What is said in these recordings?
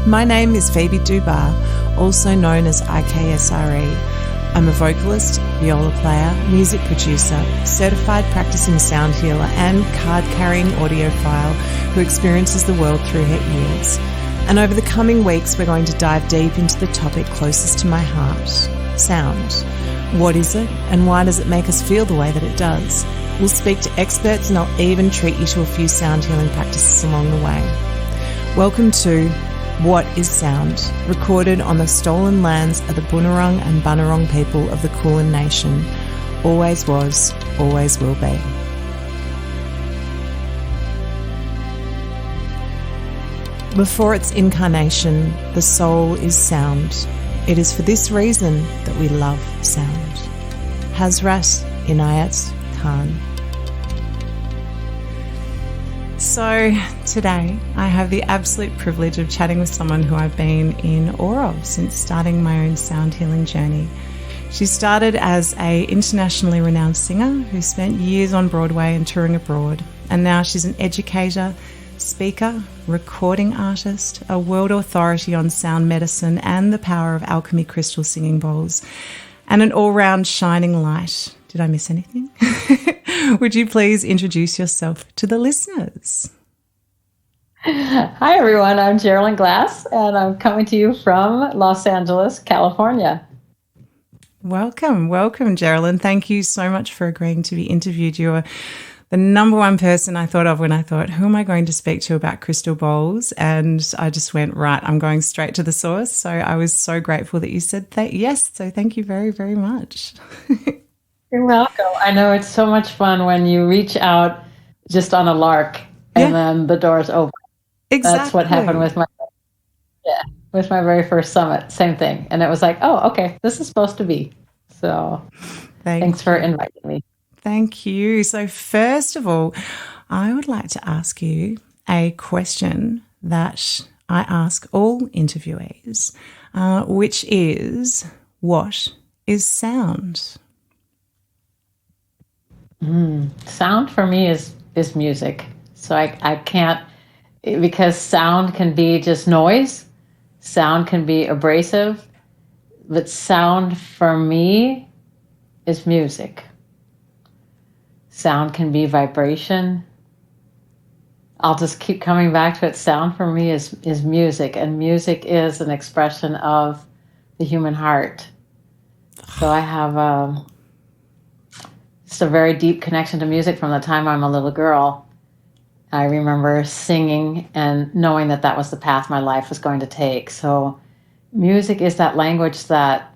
My name is Phoebe Dubar, also known as IKSRE. I'm a vocalist, viola player, music producer, certified practicing sound healer, and card-carrying audiophile who experiences the world through her ears. And over the coming weeks, we're going to dive deep into the topic closest to my heart, sound. What is it, and why does it make us feel the way that it does? We'll speak to experts, and I'll even treat you to a few sound healing practices along the way. Welcome to What is Sound? Recorded on the stolen lands of the Bunurong and Bunurong people of the Kulin Nation. Always was, always will be. Before its incarnation, the soul is sound. It is for this reason that we love sound. Hazrat Inayat Khan. So today I have the absolute privilege of chatting with someone who I've been in awe of since starting my own sound healing journey. She started as an internationally renowned singer who spent years on Broadway and touring abroad, and now she's an educator, speaker, recording artist, a world authority on sound medicine and the power of Alchemy Crystal Singing Bowls, and an all-round shining light. Did I miss anything? Would you please introduce yourself to the listeners? Hi, everyone. I'm Jeralyn Glass, and I'm coming to you from Los Angeles, California. Welcome, Jeralyn. Thank you so much for agreeing to be interviewed. You are the number one person I thought of when I thought, who am I going to speak to about crystal bowls? And I just went, right, I'm going straight to the source. So I was so grateful that you said yes. So thank you very, very much. You're welcome. I know it's so much fun when you reach out just on a lark and then the doors open. Exactly. That's what happened with my very first summit. Same thing. And it was like, oh, okay, this is supposed to be. So thanks for inviting me. Thank you. So first of all, I would like to ask you a question that I ask all interviewees, which is, what is sound? Sound for me is music. So I can't, because sound can be just noise. Sound can be abrasive. But sound for me is music. Sound can be vibration. I'll just keep coming back to it. Sound for me is music, and music is an expression of the human heart. So I have just a very deep connection to music from the time I'm a little girl. I remember singing and knowing that that was the path my life was going to take. So music is that language that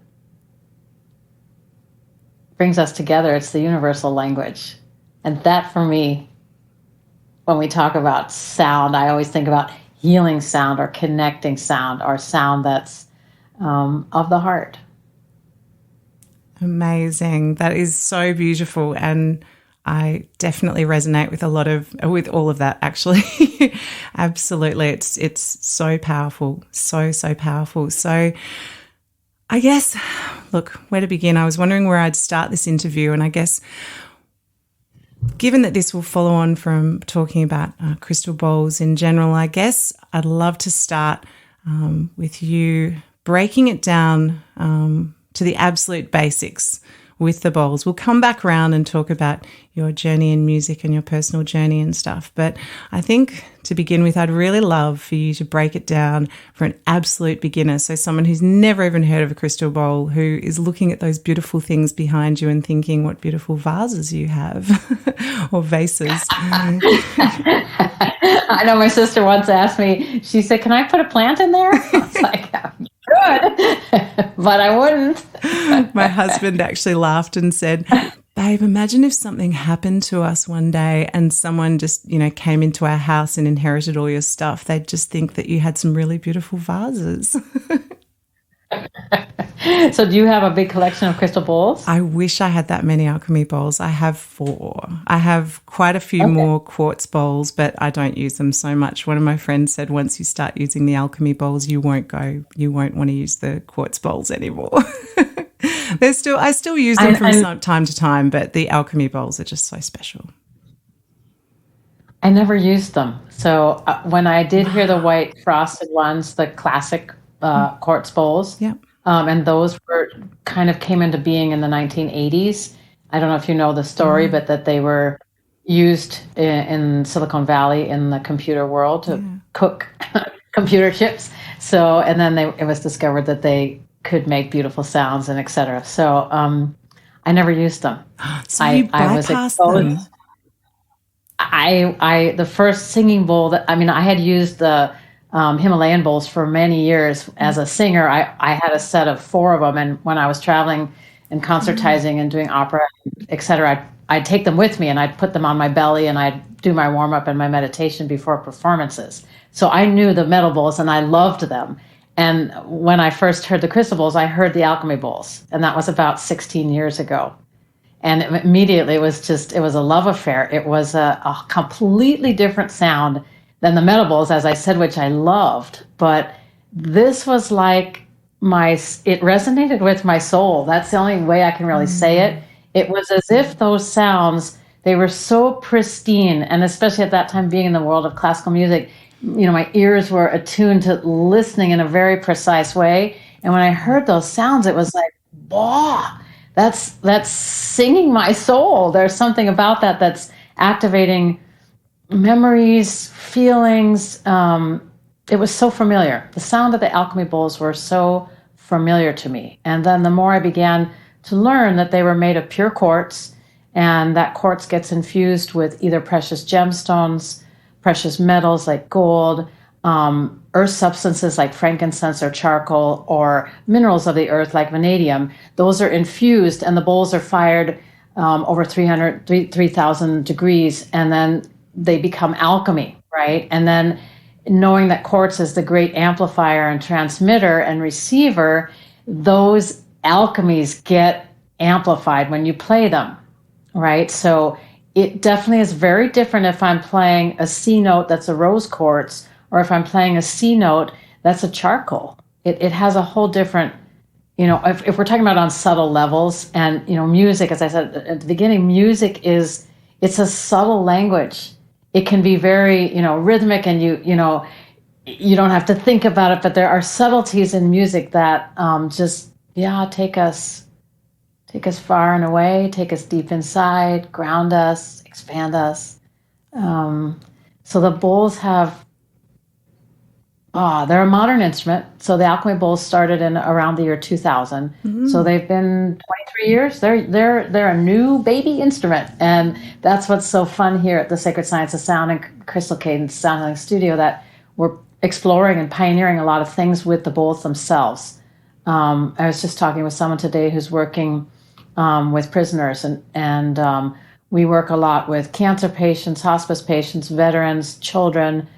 brings us together. It's the universal language. And that for me, when we talk about sound, I always think about healing sound or connecting sound or sound that's of the heart. Amazing. That is so beautiful. And I definitely resonate with all of that, actually. Absolutely. It's so powerful. So powerful. So I guess, look, where to begin? I was wondering where I'd start this interview. And I guess, given that this will follow on from talking about crystal bowls in general, I guess I'd love to start with you breaking it down to the absolute basics with the bowls. We'll come back around and talk about your journey in music and your personal journey and stuff. But I think to begin with, I'd really love for you to break it down for an absolute beginner. So someone who's never even heard of a crystal bowl, who is looking at those beautiful things behind you and thinking what beautiful vases you have or vases. I know my sister once asked me, she said, can I put a plant in there? I was like, good, but I wouldn't. My husband actually laughed and said, babe, imagine if something happened to us one day and someone just, came into our house and inherited all your stuff. They'd just think that you had some really beautiful vases. So do you have a big collection of crystal bowls? I wish I had that many alchemy bowls. I have 4. I have quite a few more quartz bowls, but I don't use them so much. One of my friends said once you start using the alchemy bowls, you won't want to use the quartz bowls anymore. I still use them from time to time, but the alchemy bowls are just so special. I never used them. So when I did hear the white frosted ones, the classic quartz bowls, Yeah. and those were kind of came into being in the 1980s. I don't know if you know the story, but that they were used in Silicon Valley in the computer world to cook computer chips. So, and then it was discovered that they could make beautiful sounds and etc. So, I never used them. So you bypassed them. The first singing bowl that, I mean, I had used the Himalayan bowls for many years as a singer. I had a set of 4 of them. And when I was traveling and concertizing and doing opera, et cetera, I'd take them with me and I'd put them on my belly and I'd do my warm up and my meditation before performances. So I knew the metal bowls and I loved them. And when I first heard the crystal bowls, I heard the alchemy bowls. And that was about 16 years ago. And immediately it was a love affair. It was a completely different sound than the metal bowls, as I said, which I loved. But this was like it resonated with my soul. That's the only way I can really say it. It was as if those sounds, they were so pristine. And especially at that time, being in the world of classical music, my ears were attuned to listening in a very precise way. And when I heard those sounds, it was like, wow. That's singing my soul. There's something about that that's activating memories, feelings. It was so familiar. The sound of the alchemy bowls were so familiar to me. And then the more I began to learn that they were made of pure quartz, and that quartz gets infused with either precious gemstones, precious metals like gold, earth substances like frankincense or charcoal, or minerals of the earth like vanadium. Those are infused and the bowls are fired over 3,000 degrees, and then they become alchemy, right? And then knowing that quartz is the great amplifier and transmitter and receiver, those alchemies get amplified when you play them, right? So it definitely is very different if I'm playing a C note that's a rose quartz, or if I'm playing a C note that's a charcoal. It has a whole different, if we're talking about on subtle levels, and, music, as I said at the beginning, it's a subtle language. It can be very, rhythmic, and you don't have to think about it, but there are subtleties in music that take us far and away, take us deep inside, ground us, expand us. So the bowls they're a modern instrument. So the alchemy bowls started in around the year 2000. Mm-hmm. So they've been 23 years. They're a new baby instrument, and that's what's so fun here at the Sacred Science of Sound and Crystal Cadence Sound Healing Studio, that we're exploring and pioneering a lot of things with the bowls themselves. I was just talking with someone today who's working with prisoners, and we work a lot with cancer patients, hospice patients, veterans, children.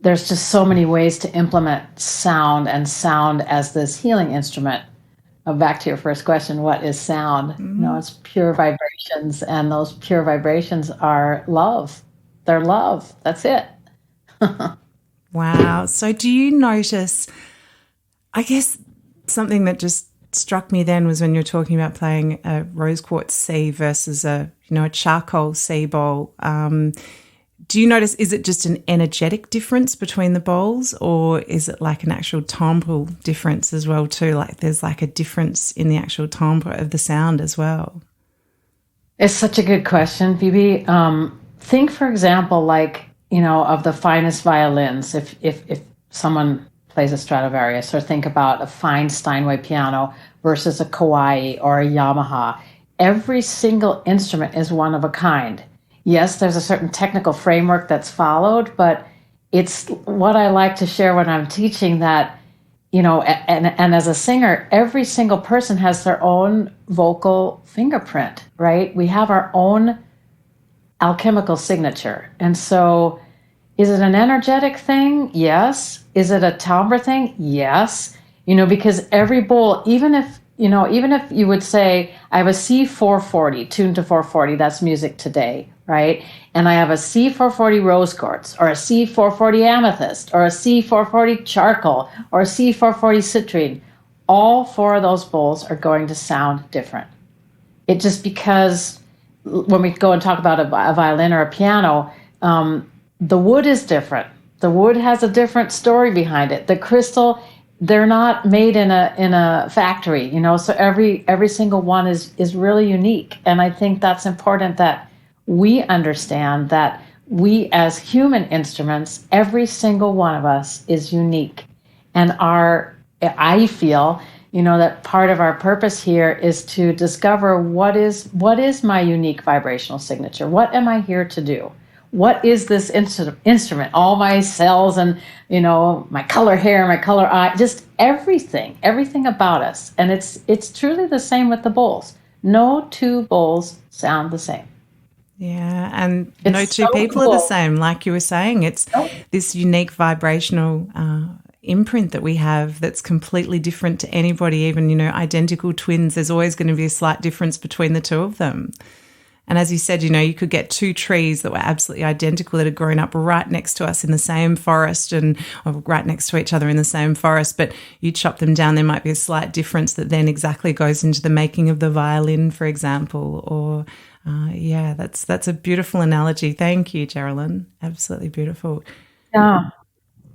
There's just so many ways to implement sound, and sound as this healing instrument. Back to your first question, what is sound? Mm-hmm. It's pure vibrations, and those pure vibrations are love. They're love. That's it. Wow. So do you notice, I guess something that just struck me then was when you're talking about playing a rose quartz C versus a charcoal C bowl. Do you notice, is it just an energetic difference between the bowls, or is it like an actual timbre difference as well too? Like there's like a difference in the actual timbre of the sound as well? It's such a good question, Phoebe. Think, for example, of the finest violins. If someone plays a Stradivarius, or think about a fine Steinway piano versus a Kawai or a Yamaha. Every single instrument is one of a kind. Yes, there's a certain technical framework that's followed, but it's what I like to share when I'm teaching, that, and as a singer, every single person has their own vocal fingerprint, right? We have our own alchemical signature. And so is it an energetic thing? Yes. Is it a timbre thing? Yes. Because every bowl, even if you would say, I have a C440 tuned to 440, that's music today, right? And I have a C440 rose quartz, or a C440 amethyst, or a C440 charcoal, or a C440 citrine. All 4 of those bowls are going to sound different. It just because when we go and talk about a violin or a piano, the wood is different. The wood has a different story behind it. The crystal, they're not made in a factory, so every single one is really unique. And I think that's important, that we understand that we as human instruments, every single one of us is unique. And I feel, that part of our purpose here is to discover what is my unique vibrational signature. What am I here to do? What is this instrument? All my cells and, my color hair, my color eye, just everything about us. And it's truly the same with the bowls. No two bowls sound the same. Yeah, and no two people are the same. Like you were saying, it's this unique vibrational imprint that we have that's completely different to anybody. Even, identical twins, there's always going to be a slight difference between the two of them. And as you said, you could get two trees that were absolutely identical that had grown up right next to us in the same forest or right next to each other in the same forest, but you chop them down, there might be a slight difference that then exactly goes into the making of the violin, for example. Or, that's a beautiful analogy. Thank you, Jeralyn. Absolutely beautiful. Yeah.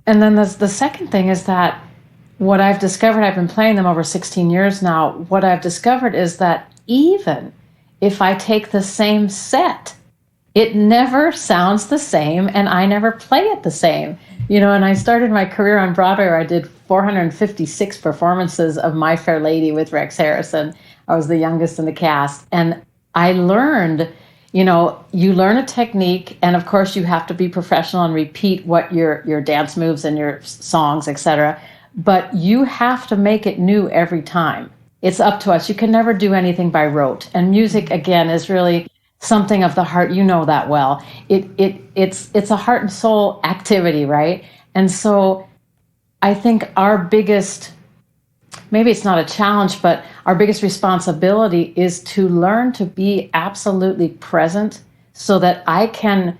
And then the second thing is that what I've discovered, I've been playing them over 16 years now, what I've discovered is that even if I take the same set, it never sounds the same, and I never play it the same. And I started my career on Broadway where I did 456 performances of My Fair Lady with Rex Harrison. I was the youngest in the cast. And I learned, you learn a technique, and of course you have to be professional and repeat what your dance moves and your songs, etc. But you have to make it new every time. It's up to us. You can never do anything by rote. And music, again, is really something of the heart. You know that well. It's a heart and soul activity, right? And so I think our biggest, maybe it's not a challenge, but our biggest responsibility is to learn to be absolutely present so that I can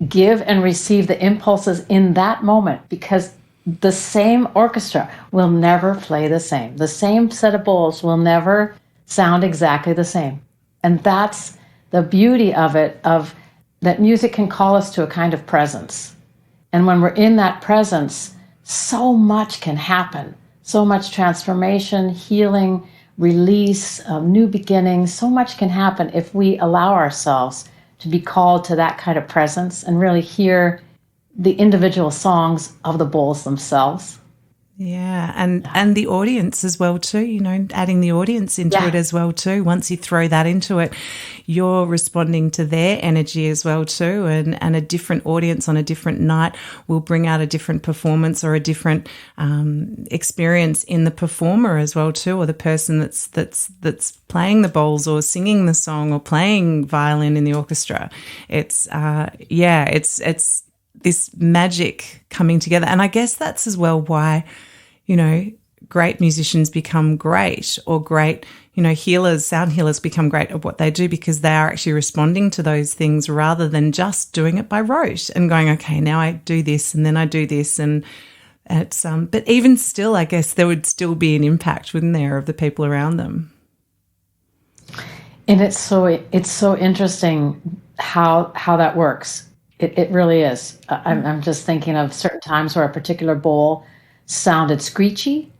give and receive the impulses in that moment, because the same orchestra will never play the same. The same set of bowls will never sound exactly the same. And that's the beauty of it, of that music can call us to a kind of presence. And when we're in that presence, so much can happen. So much transformation, healing, release, new beginnings. So much can happen if we allow ourselves to be called to that kind of presence and really hear the individual songs of the bowls themselves. Yeah, and the audience as well too, adding the audience into it as well too. Once you throw that into it, you're responding to their energy as well too, and a different audience on a different night will bring out a different performance or a different experience in the performer as well too, or the person that's playing the bowls or singing the song or playing violin in the orchestra. It's this magic coming together. And I guess that's as well why, great musicians become great, or great, healers, sound healers become great at what they do, because they are actually responding to those things rather than just doing it by rote and going, okay, now I do this and then I do this. And it's, but even still, I guess there would still be an impact, wouldn't there, of the people around them. And it's so interesting how that works. It really is. I'm just thinking of certain times where a particular bowl sounded screechy,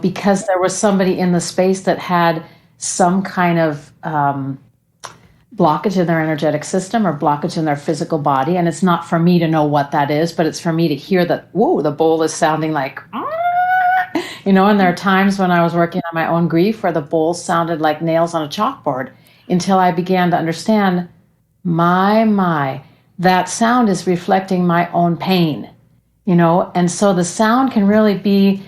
because there was somebody in the space that had some kind of blockage in their energetic system or blockage in their physical body. And it's not for me to know what that is, but it's for me to hear that, whoa, the bowl is sounding like, and there are times when I was working on my own grief where the bowl sounded like nails on a chalkboard, until I began to understand, my, that sound is reflecting my own pain, and so the sound can really be,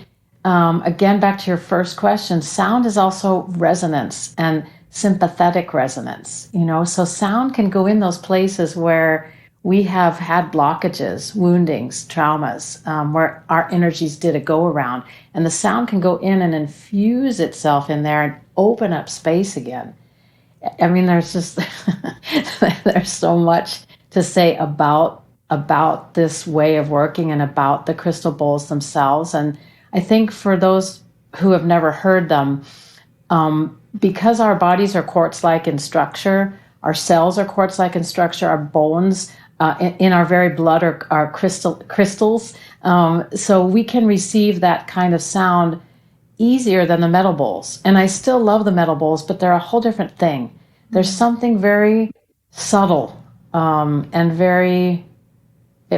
again, back to your first question, sound is also resonance and sympathetic resonance, so sound can go in those places where we have had blockages, woundings, traumas, where our energies did a go around, and the sound can go in and infuse itself in there and open up space again. I mean, there's just, there's so much to say about this way of working and about the crystal bowls themselves. And I think for those who have never heard them, because our bodies are quartz-like in structure, Our cells are quartz-like in structure. Our bones in our very blood are crystals. So we can receive that kind of sound easier than the metal bowls. And I still love the metal bowls, but they're a whole different thing. There's something very subtle and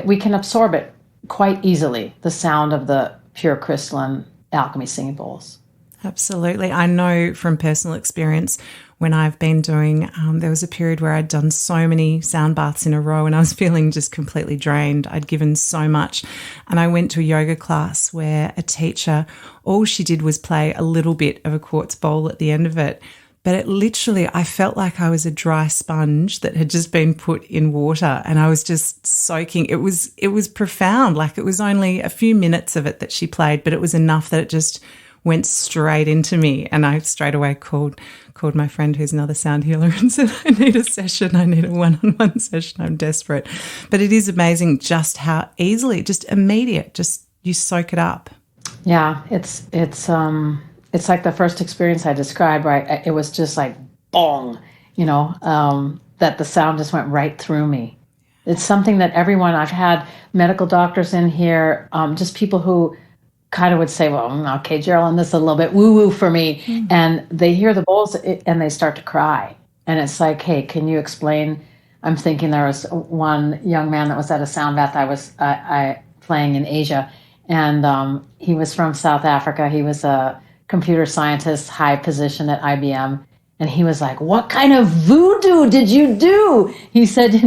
we can absorb it quite easily, the sound of the pure crystalline Alchemy Singing Bowls. Absolutely. I know from personal experience when I've been doing, there was a period where I'd done so many sound baths in a row and I was feeling just completely drained. I'd given so much. And I went to a yoga class where a teacher, all she did was play a little bit of a quartz bowl at the end of it. But it literally, I felt like I was a dry sponge that had just been put in water and I was just soaking. It was profound. Like it was only a few minutes of it that she played, but it was enough that it just went straight into me. And I straight away called my friend who's another sound healer and said, I need a session. I need a one-on-one session. I'm desperate. But it is amazing just how easily, just immediate, just you soak it up. Yeah, it's like the first experience I described, right? It was just like bong, that the sound just went right through me. It's something that I've had medical doctors in here, just people who kind of would say, well, okay, Jeralyn, this is a little bit woo-woo for me. Mm. And they hear the bowls and they start to cry. And it's like, hey, can you explain? I'm thinking there was one young man that was at a sound bath I was playing in Asia. And he was from South Africa. He was a computer scientist, high position at IBM. And he was like, what kind of voodoo did you do? He said,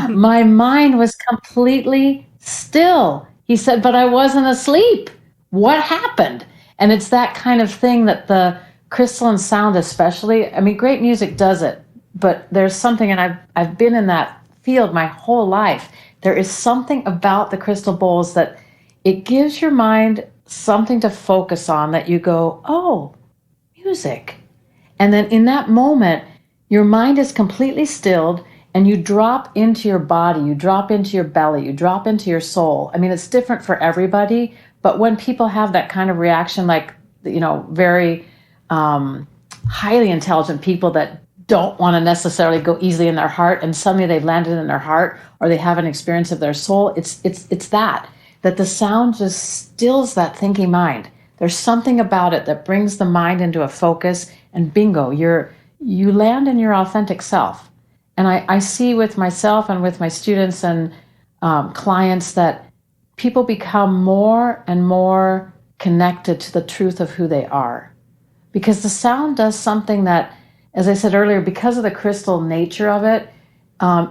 my mind was completely still. He said, but I wasn't asleep. What happened? And it's that kind of thing that the crystalline sound especially, great music does it, but there's something, and I've been in that field my whole life. There is something about the crystal bowls that it gives your mind something to focus on that you go, oh, music. And then in that moment, your mind is completely stilled and you drop into your body, you drop into your belly, you drop into your soul. It's different for everybody, but when people have that kind of reaction, like, very highly intelligent people that don't want to necessarily go easily in their heart, and suddenly they've landed in their heart, or they have an experience of their soul, it's that the sound just stills that thinking mind. There's something about it that brings the mind into a focus, and bingo, you land in your authentic self. And I see with myself and with my students and clients that people become more and more connected to the truth of who they are. Because the sound does something that, as I said earlier, because of the crystal nature of it,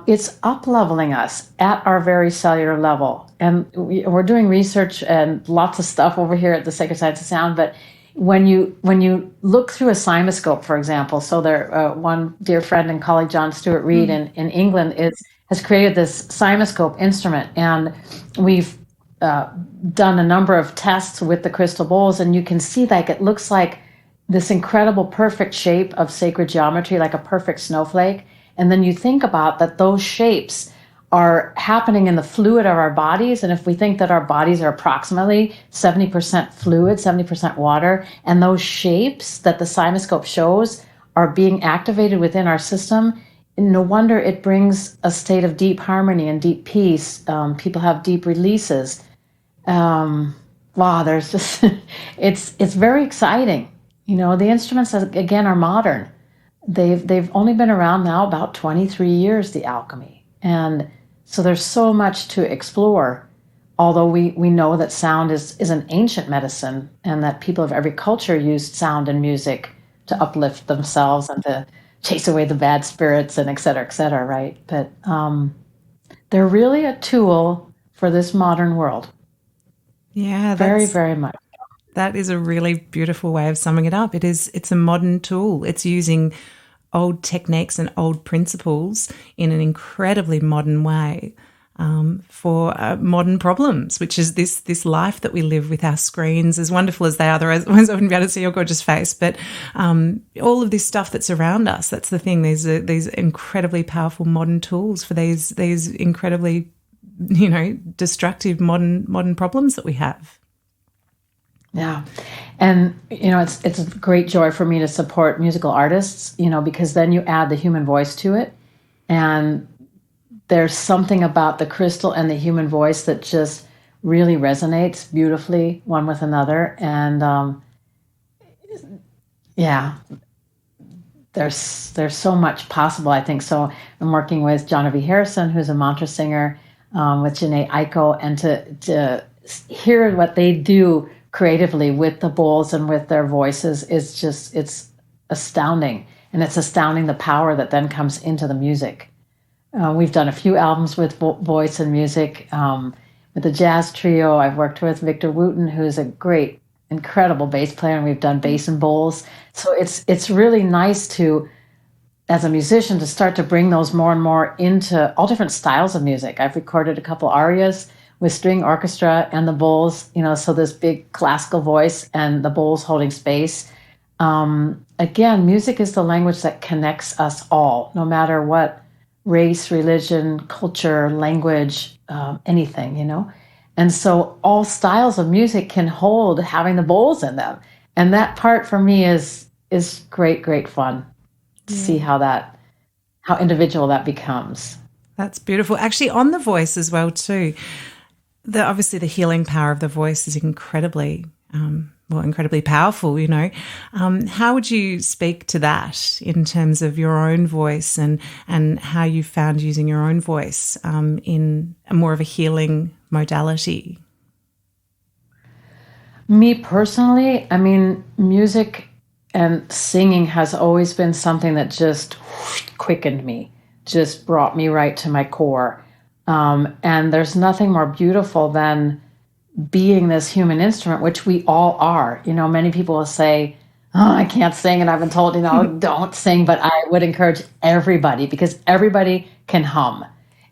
it's up-leveling us at our very cellular level. And we're doing research and lots of stuff over here at the Sacred Science of Sound, but when you look through a cymoscope, for example, so there, one dear friend and colleague, John Stuart Reid in England, has created this cymoscope instrument, and we've done a number of tests with the crystal bowls, and you can see it looks like this incredible perfect shape of sacred geometry, like a perfect snowflake. And then you think about that those shapes are happening in the fluid of our bodies. And if we think that our bodies are approximately 70% fluid, 70% water, and those shapes that the cymoscope shows are being activated within our system, no wonder it brings a state of deep harmony and deep peace. People have deep releases. There's just, it's very exciting. The instruments, again, are modern. They've only been around now about 23 years, the alchemy. And so there's so much to explore, although we know that sound is an ancient medicine and that people of every culture used sound and music to uplift themselves and to chase away the bad spirits and et cetera, right? But they're really a tool for this modern world. Yeah, very, very much. That is a really beautiful way of summing it up. It's a modern tool. It's using old techniques and old principles in an incredibly modern way for modern problems, which is this life that we live with our screens, as wonderful as they are. Otherwise, I wouldn't be able to see your gorgeous face. But all of this stuff that's around us, that's the thing. These incredibly powerful modern tools for these incredibly, destructive modern problems that we have. Yeah. And, it's a great joy for me to support musical artists, because then you add the human voice to it. And there's something about the crystal and the human voice that just really resonates beautifully one with another. And yeah, there's so much possible, I think. So I'm working with Johnny Harrison, who's a mantra singer, with Janae Aiko, and to hear what they do creatively with the bowls and with their voices is just, it's astounding. And it's astounding the power that then comes into the music. We've done a few albums with voice and music. With the jazz trio, I've worked with Victor Wooten, who's a great, incredible bass player, and we've done bass and bowls. So it's really nice to, as a musician, to start to bring those more and more into all different styles of music. I've recorded a couple arias with string orchestra and the bowls, so this big classical voice and the bowls holding space. Again, music is the language that connects us all, no matter what race, religion, culture, language, anything, And so all styles of music can hold having the bowls in them. And that part for me is great, great fun to see how individual that becomes. That's beautiful. Actually, on the voice as well too, obviously the healing power of the voice is incredibly powerful, How would you speak to that in terms of your own voice and how you found using your own voice in more of a healing modality? Me personally, music and singing has always been something that just quickened me, just brought me right to my core. And there's nothing more beautiful than being this human instrument, which we all are. Many people will say, oh, I can't sing, and I've been told, don't sing, but I would encourage everybody, because everybody can hum.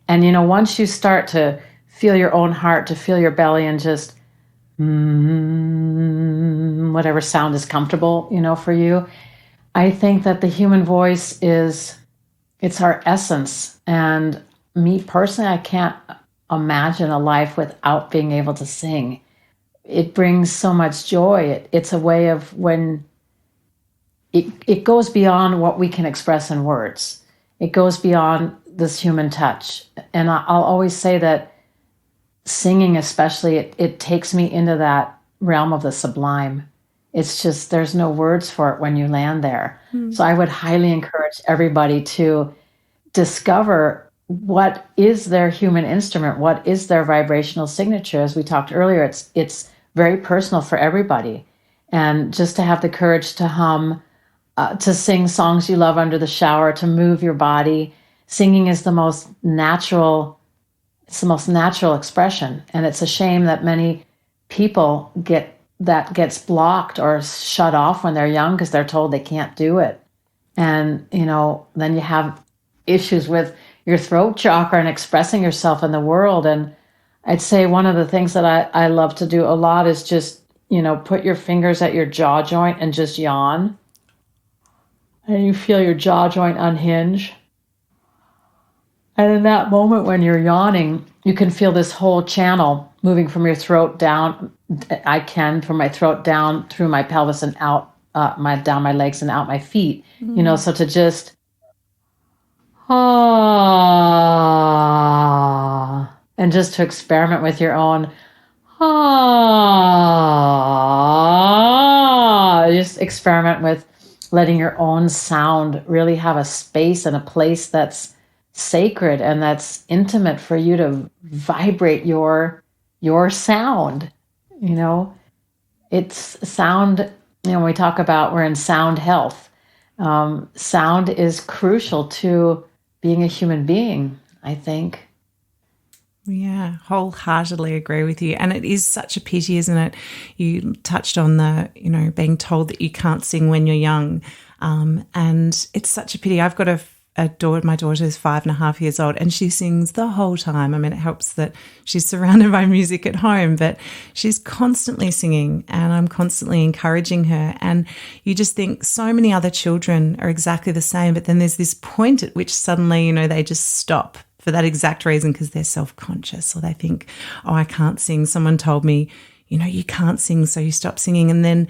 And, once you start to feel your own heart, to feel your belly, and just whatever sound is comfortable, for you, I think that the human voice it's our essence. And me personally, I can't imagine a life without being able to sing. It brings so much joy. It's a way of when it goes beyond what we can express in words. It goes beyond this human touch. And I'll always say that singing especially, it takes me into that realm of the sublime. It's just, there's no words for it when you land there. So I would highly encourage everybody to discover what is their human instrument, what is their vibrational signature. As we talked earlier, it's very personal for everybody. And just to have the courage to hum, to sing songs you love under the shower, to move your body. Singing is the most natural expression. And it's a shame that many people gets blocked or shut off when they're young because they're told they can't do it. And, then you have issues with your throat chakra and expressing yourself in the world. And I'd say one of the things that I love to do a lot is just, put your fingers at your jaw joint and just yawn. And you feel your jaw joint unhinge. And in that moment when you're yawning, you can feel this whole channel moving from your throat down. From my throat down through my pelvis and out, down my legs and out my feet. So to just and just to experiment with your own just experiment with letting your own sound really have a space and a place that's sacred and that's intimate for you to vibrate your sound. It's sound, when we talk about we're in sound health, sound is crucial to being a human being, I think. Yeah, wholeheartedly agree with you. And it is such a pity, isn't it? You touched on the, being told that you can't sing when you're young. And it's such a pity. I've got a daughter, my daughter is 5.5 years old, and she sings the whole time. It helps that she's surrounded by music at home, but she's constantly singing and I'm constantly encouraging her. And you just think so many other children are exactly the same, but then there's this point at which suddenly, they just stop for that exact reason because they're self-conscious or they think, oh, I can't sing. Someone told me, you can't sing, so you stop singing. And then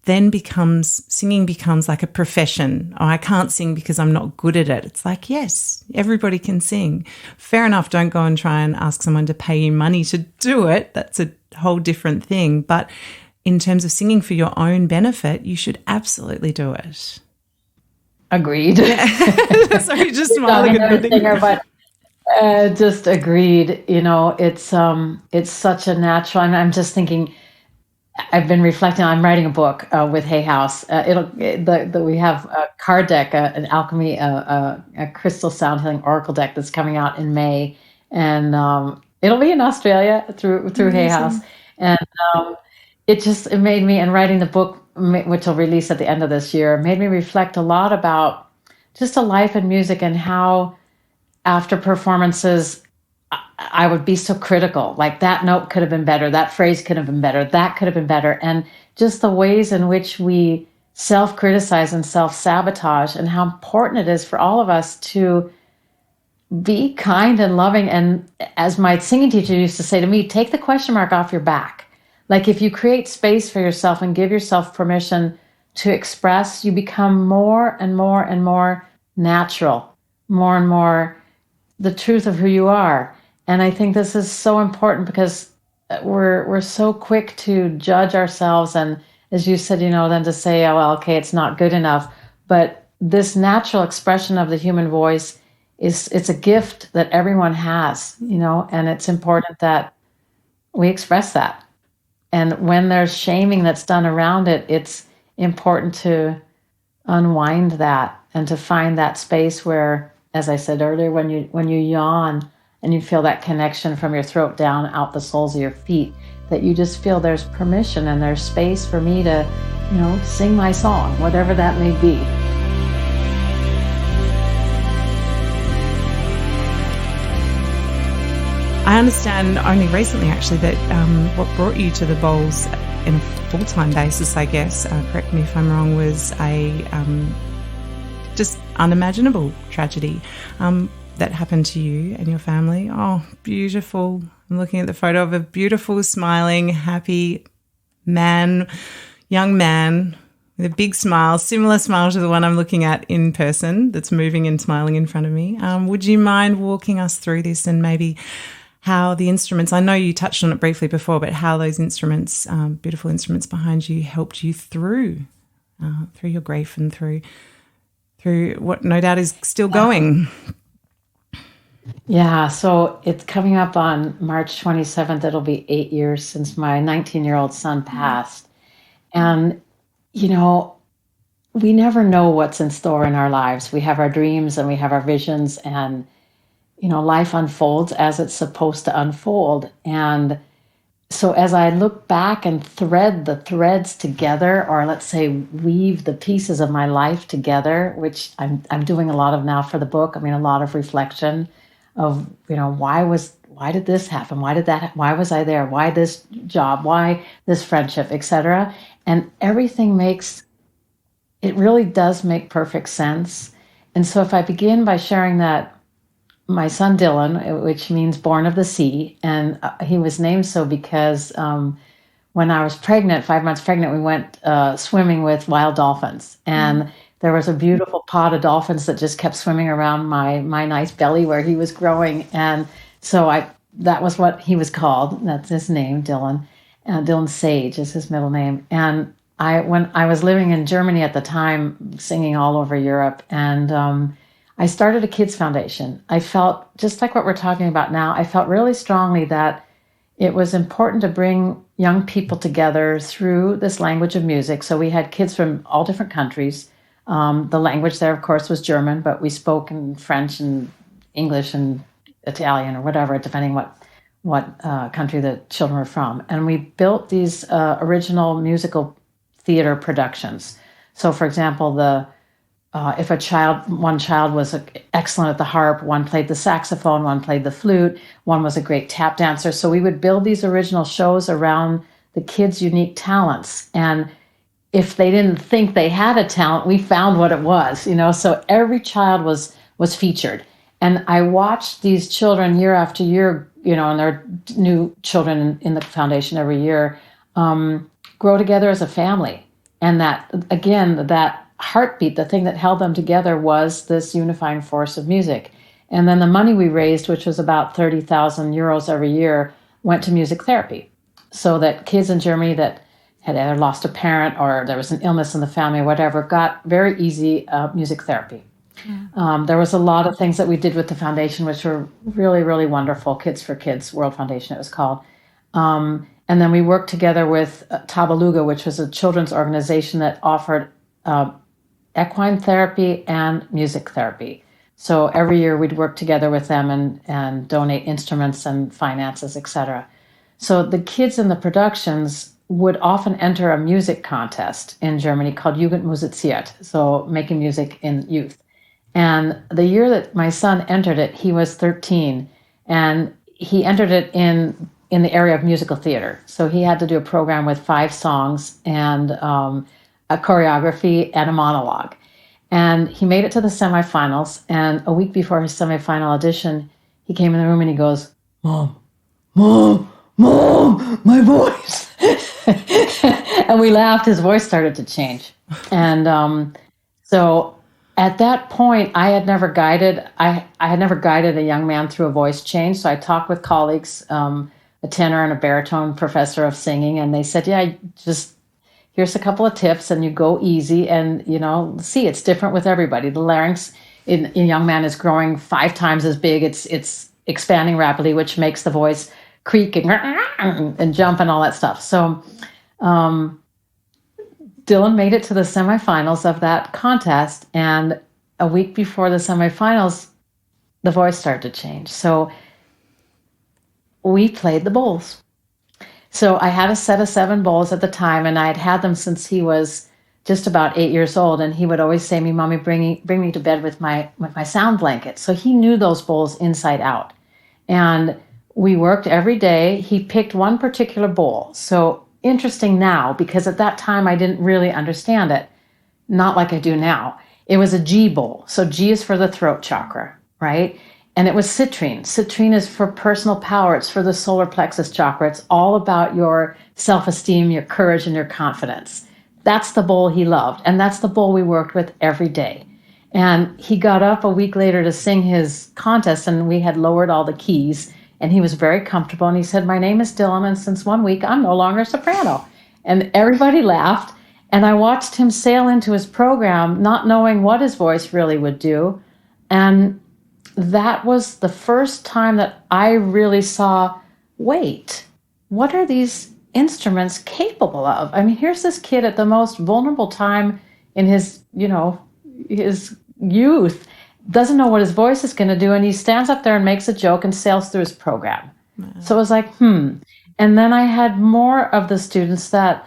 singing becomes like a profession. Oh, I can't sing because I'm not good at it. It's like, yes, everybody can sing. Fair enough. Don't go and try and ask someone to pay you money to do it. That's a whole different thing. But in terms of singing for your own benefit, you should absolutely do it. Agreed. Yeah. Sorry, just smiling at the singer, but just agreed. You know, it's such a natural. I'm just thinking. I've been reflecting. I'm writing a book with Hay House. We have a card deck, an Alchemy, a Crystal Sound Healing Oracle deck that's coming out in May, and it'll be in Australia through Hay House. And it made me, and writing the book, which will release at the end of this year, made me reflect a lot about just a life in music and how after performances I would be so critical, like that note could have been better, that phrase could have been better, that could have been better. And just the ways in which we self-criticize and self-sabotage, and how important it is for all of us to be kind and loving. And as my singing teacher used to say to me, take the question mark off your back. Like if you create space for yourself and give yourself permission to express, you become more and more and more natural, more and more the truth of who you are. And I think this is so important because we're so quick to judge ourselves, and as you said, then to say, oh, well, okay, it's not good enough. But this natural expression of the human voice it's a gift that everyone has, and it's important that we express that. And when there's shaming that's done around it, it's important to unwind that and to find that space where, as I said earlier, when you yawn, and you feel that connection from your throat down out the soles of your feet, that you just feel there's permission and there's space for me to, sing my song, whatever that may be. I understand only recently, actually, that what brought you to the bowls in a full-time basis, I guess, correct me if I'm wrong, was a just unimaginable tragedy. That happened to you and your family. Oh, beautiful. I'm looking at the photo of a beautiful, smiling, happy young man with a big smile, similar smile to the one I'm looking at in person that's moving and smiling in front of me. Would you mind walking us through this and maybe how the instruments, I know you touched on it briefly before, but how those instruments, beautiful instruments behind you, helped you through your grief and through what no doubt is still going. Yeah, so it's coming up on March 27th. It'll be 8 years since my 19-year-old son passed. And, we never know what's in store in our lives. We have our dreams and we have our visions, and, life unfolds as it's supposed to unfold. And so as I look back and thread the threads together, or let's say weave the pieces of my life together, which I'm doing a lot of now for the book. I mean, a lot of reflection of, why did this happen? Why was I there? Why this job? Why this friendship, etc. And everything it really does make perfect sense. And so if I begin by sharing that my son Dylan, which means born of the sea, and he was named so because when I was pregnant, 5 months pregnant, we went swimming with wild dolphins. And there was a beautiful pod of dolphins that just kept swimming around my nice belly where he was growing. And so that was what he was called. That's his name, Dylan. Dylan Sage is his middle name. And when I was living in Germany at the time, singing all over Europe, and I started a kids foundation. I felt, just like what we're talking about now, I felt really strongly that it was important to bring young people together through this language of music. So we had kids from all different countries. The language there, of course, was German, but we spoke in French and English and Italian or whatever, depending what country the children were from. And we built these original musical theater productions. So, for example, if one child was excellent at the harp, one played the saxophone, one played the flute, one was a great tap dancer. So we would build these original shows around the kids' unique talents. And if they didn't think they had a talent, we found what it was, so every child was featured. And I watched these children year after year, and there are new children in the foundation every year, grow together as a family. And that, again, that heartbeat, the thing that held them together was this unifying force of music. And then the money we raised, which was about 30,000 euros every year, went to music therapy. So that kids in Germany that had either lost a parent or there was an illness in the family or whatever got very easy music therapy. There was a lot of things that we did with the foundation, which were really, really wonderful. Kids for Kids World Foundation, it was called. And then we worked together with Tabaluga, which was a children's organization that offered equine therapy and music therapy. So every year we'd work together with them and donate instruments and finances, etc. So the kids in the productions would often enter a music contest in Germany called Jugendmusiziert, so making music in youth. And the year that my son entered it, he was 13, and he entered it in the area of musical theater. So he had to do a program with 5 songs and a choreography and a monologue. And he made it to the semifinals. And a week before his semifinal audition, he came in the room and he goes, "Mom, Mom, Mom, my voice." And we laughed. His voice started to change. And so at that point, I had never guided a young man through a voice change. So I talked with colleagues, a tenor and a baritone professor of singing, and they said, yeah, just here's a couple of tips and you go easy and, see, it's different with everybody. The larynx in a young man is growing 5 times as big. It's expanding rapidly, which makes the voice creak and jump and all that stuff. So Dylan made it to the semifinals of that contest, and a week before the semifinals, the voice started to change. So we played the bowls. So I had a set of 7 bowls at the time, and I had had them since he was just about 8 years old. And he would always say to me, "Mommy, bring me to bed with my sound blanket." So he knew those bowls inside out. And we worked every day. He picked one particular bowl. So interesting now, because at that time I didn't really understand it, not like I do now. It was a G bowl. So G is for the throat chakra, right? And it was citrine. Citrine is for personal power. It's for the solar plexus chakra. It's all about your self-esteem, your courage, and your confidence. That's the bowl he loved. And that's the bowl we worked with every day. And he got up a week later to sing his contest, and we had lowered all the keys. And he was very comfortable. And he said, "My name is Dylan, and since 1 week, I'm no longer a soprano." And everybody laughed. And I watched him sail into his program, not knowing what his voice really would do. And that was the first time that I really saw, wait, what are these instruments capable of? I mean, here's this kid at the most vulnerable time in his youth, doesn't know what his voice is going to do, and he stands up there and makes a joke and sails through his program. So it was like, And then I had more of the students that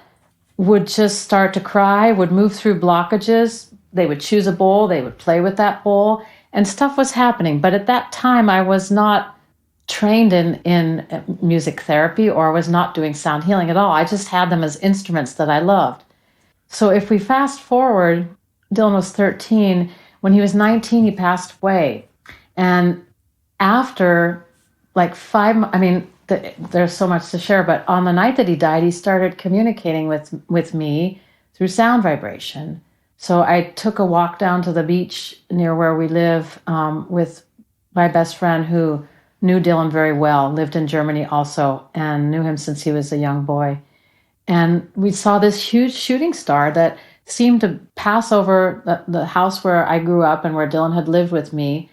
would just start to cry, would move through blockages. They would choose a bowl, they would play with that bowl, and stuff was happening. But at that time, I was not trained in music therapy, or I was not doing sound healing at all. I just had them as instruments that I loved. So if we fast forward, Dylan was 13. When he was 19, he passed away. And after like 5, there's so much to share, but on the night that he died, he started communicating with me through sound vibration. So I took a walk down to the beach near where we live with my best friend who knew Dylan very well, lived in Germany also, and knew him since he was a young boy. And we saw this huge shooting star that seemed to pass over the house where I grew up and where Dylan had lived with me,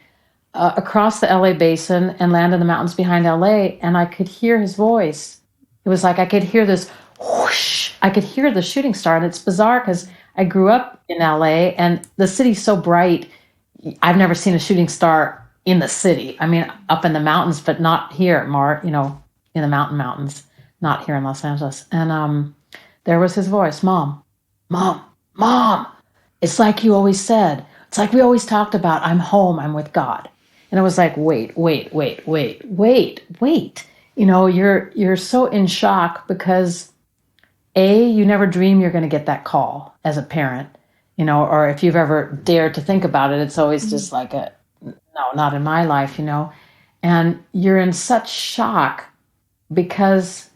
across the LA basin and land in the mountains behind LA, and I could hear his voice. It was like I could hear this whoosh. I could hear the shooting star, and it's bizarre because I grew up in LA and the city's so bright. I've never seen a shooting star in the city. I mean, up in the mountains, but not here, more, in the mountains, not here in Los Angeles. And there was his voice, "Mom, Mom, Mom, it's like you always said. It's like we always talked about, I'm home, I'm with God." And it was like, wait. You're so in shock because you never dream you're going to get that call as a parent, or if you've ever dared to think about it, it's always just like no, not in my life, and you're in such shock because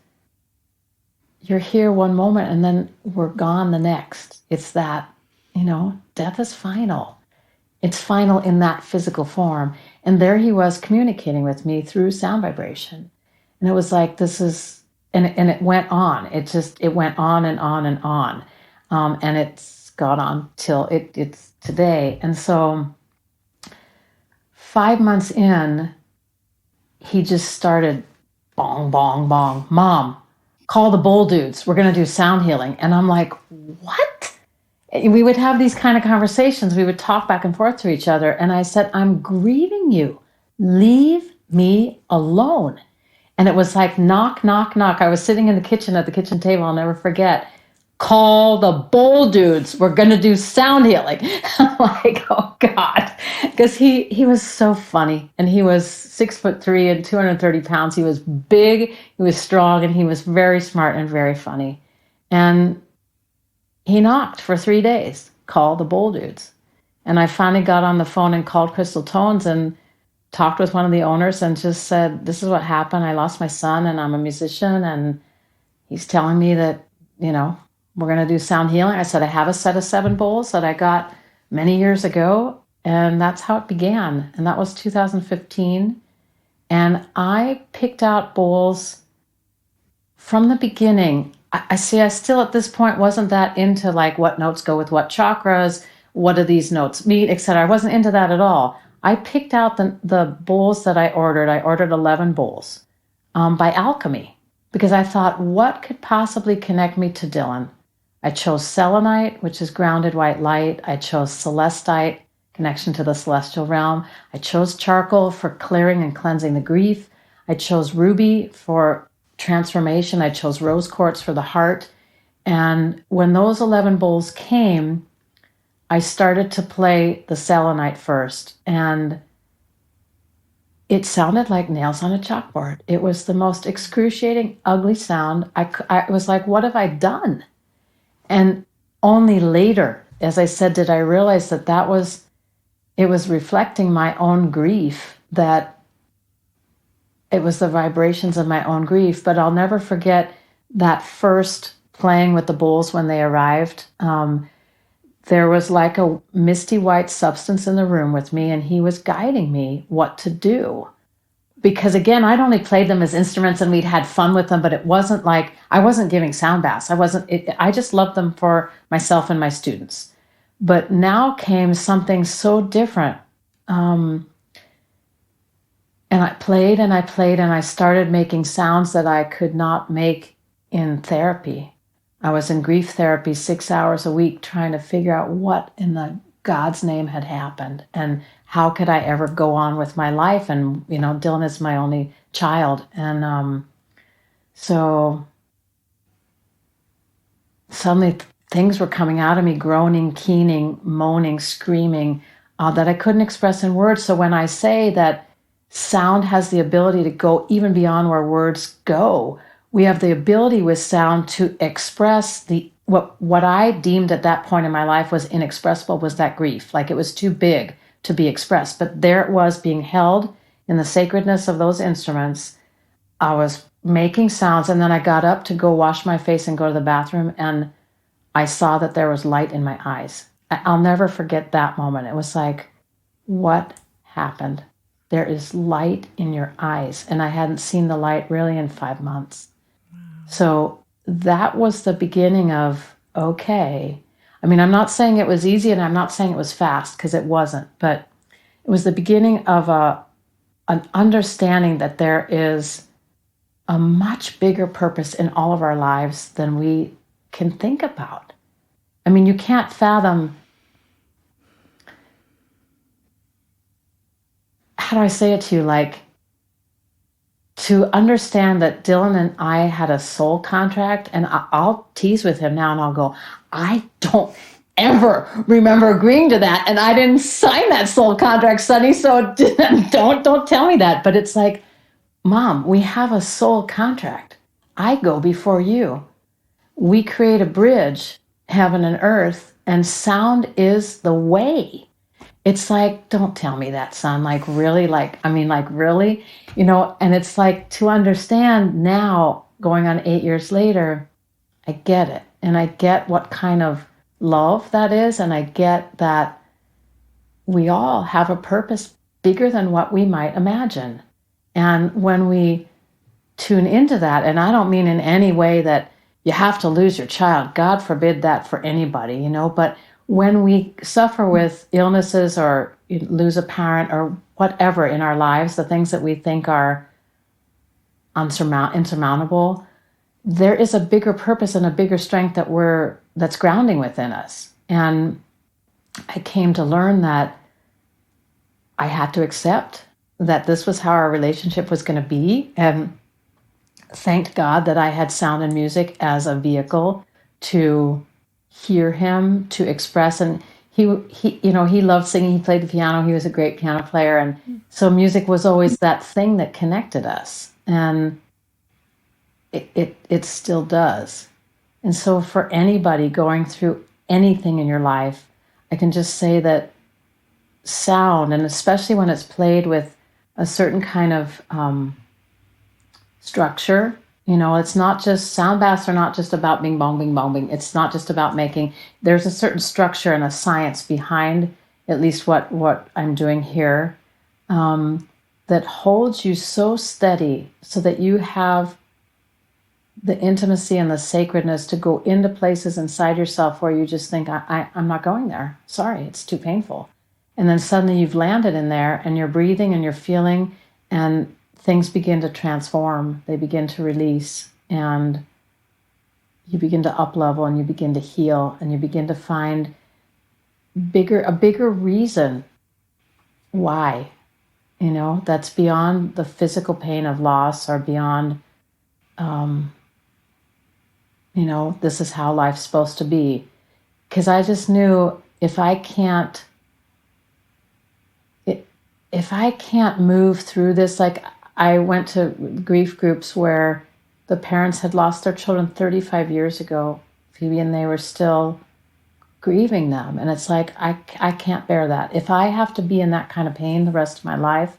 you're here one moment and then we're gone the next. It's that, death is final. It's final in that physical form. And there he was communicating with me through sound vibration. And it was like, and it went on. It went on and on and on. And it's gone on till it's today. And so 5 months in, he just started bong, bong, bong. Mom, call the bowl dudes. We're going to do sound healing. And I'm like, what? We would have these kind of conversations. We would talk back and forth to each other. And I said, I'm grieving you. Leave me alone. And it was like, knock, knock, knock. I was sitting in the kitchen at the kitchen table. I'll never forget. Call the bowl dudes. We're going to do sound healing. I'm like, oh God. Because he was so funny. And he was 6'3" and 230 pounds. He was big, he was strong, and he was very smart and very funny. And he knocked for 3 days, called the bowl dudes. And I finally got on the phone and called Crystal Tones and talked with one of the owners and just said, this is what happened. I lost my son and I'm a musician. And he's telling me that, we're going to do sound healing. I said, I have a set of 7 bowls that I got many years ago. And that's how it began. And that was 2015. And I picked out bowls from the beginning. I still at this point wasn't that into like what notes go with what chakras, what do these notes mean, etc. I wasn't into that at all. I picked out the bowls that I ordered. I ordered 11 bowls by Alchemy because I thought, what could possibly connect me to Dylan? I chose selenite, which is grounded white light. I chose celestite, connection to the celestial realm. I chose charcoal for clearing and cleansing the grief. I chose ruby for transformation. I chose rose quartz for the heart. And when those 11 bowls came, I started to play the selenite first. And it sounded like nails on a chalkboard. It was the most excruciating, ugly sound. I was like, what have I done? And only later, as I said, did I realize that it was reflecting my own grief, that it was the vibrations of my own grief. But I'll never forget that first playing with the bowls when they arrived. There was like a misty white substance in the room with me, and he was guiding me what to do. Because again, I'd only played them as instruments and we'd had fun with them, but it wasn't like, I wasn't giving sound baths. I just loved them for myself and my students. But now came something so different. And I played and I played and I started making sounds that I could not make in therapy. I was in grief therapy 6 hours a week trying to figure out what in the God's name had happened and how could I ever go on with my life. And, Dylan is my only child. And so suddenly things were coming out of me, groaning, keening, moaning, screaming, that I couldn't express in words. So when I say that sound has the ability to go even beyond where words go, we have the ability with sound to express what I deemed at that point in my life was inexpressible, was that grief. Like it was too big to be expressed. But there it was being held in the sacredness of those instruments. I was making sounds, and then I got up to go wash my face and go to the bathroom, and I saw that there was light in my eyes. I'll never forget that moment. It was like, what happened? There is light in your eyes. And I hadn't seen the light really in 5 months. Wow. So that was the beginning of, okay. I mean, I'm not saying it was easy and I'm not saying it was fast, because it wasn't. But it was the beginning of an understanding that there is a much bigger purpose in all of our lives than we can think about. I mean, you can't fathom, how do I say it to you? Like, to understand that Dylan and I had a soul contract, and I'll tease with him now and I'll go, I don't ever remember agreeing to that. And I didn't sign that soul contract, Sonny. So don't tell me that. But it's like, Mom, we have a soul contract. I go before you. We create a bridge, heaven and earth, and sound is the way. It's like, don't tell me that, son. Like, really? Really? And it's like, to understand now, going on 8 years later, I get it. And I get what kind of love that is, and I get that we all have a purpose bigger than what we might imagine. And when we tune into that, and I don't mean in any way that you have to lose your child, God forbid that for anybody, but when we suffer with illnesses or lose a parent or whatever in our lives, the things that we think are insurmountable, there is a bigger purpose and a bigger strength that's grounding within us. And I came to learn that I had to accept that this was how our relationship was going to be, and thanked God that I had sound and music as a vehicle to hear him, to express. And he loved singing. He played the piano. He was a great piano player. And so music was always that thing that connected us. And it still does. And so for anybody going through anything in your life, I can just say that sound, and especially when it's played with a certain kind of structure, it's not just, sound baths are not just about bing bong, bing bong, bing. It's not just about there's a certain structure and a science behind at least what I'm doing here, that holds you so steady so that you have the intimacy and the sacredness to go into places inside yourself where you just think, I'm not going there. Sorry, it's too painful. And then suddenly you've landed in there and you're breathing and you're feeling, and things begin to transform. They begin to release, and you begin to up-level, and you begin to heal, and you begin to find a bigger reason why, that's beyond the physical pain of loss, or beyond, this is how life's supposed to be. Because I just knew if I can't move through this, like I went to grief groups where the parents had lost their children 35 years ago, Phoebe, and they were still grieving them. And it's like, I can't bear that. If I have to be in that kind of pain the rest of my life,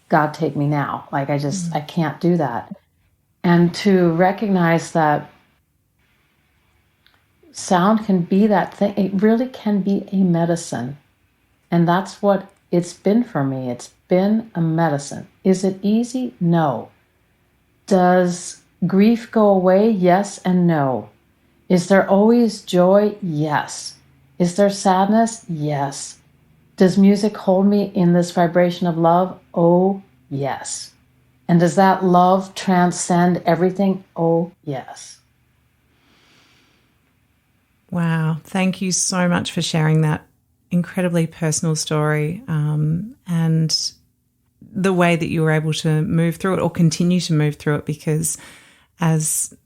God take me now. Like I can't do that. And to recognize that sound can be that thing. It really can be a medicine. And that's what it's been for me. It's been a medicine. Is it easy? No. Does grief go away? Yes and no. Is there always joy? Yes. Is there sadness? Yes. Does music hold me in this vibration of love? Oh, yes. And does that love transcend everything? Oh, yes. Wow. Thank you so much for sharing that incredibly personal story, and the way that you were able to move through it, or continue to move through it, because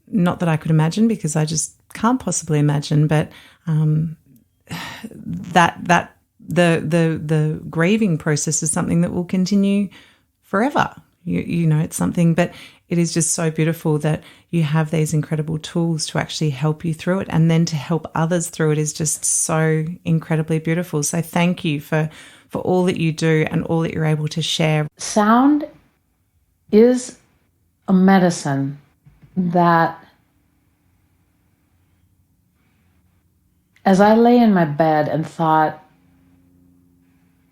not that I could imagine, because I just can't possibly imagine, but that the grieving process is something that will continue forever. It's something, but it is just so beautiful that you have these incredible tools to actually help you through it, and then to help others through it is just so incredibly beautiful. So thank you for all that you do and all that you're able to share. Sound is a medicine that, as I lay in my bed and thought,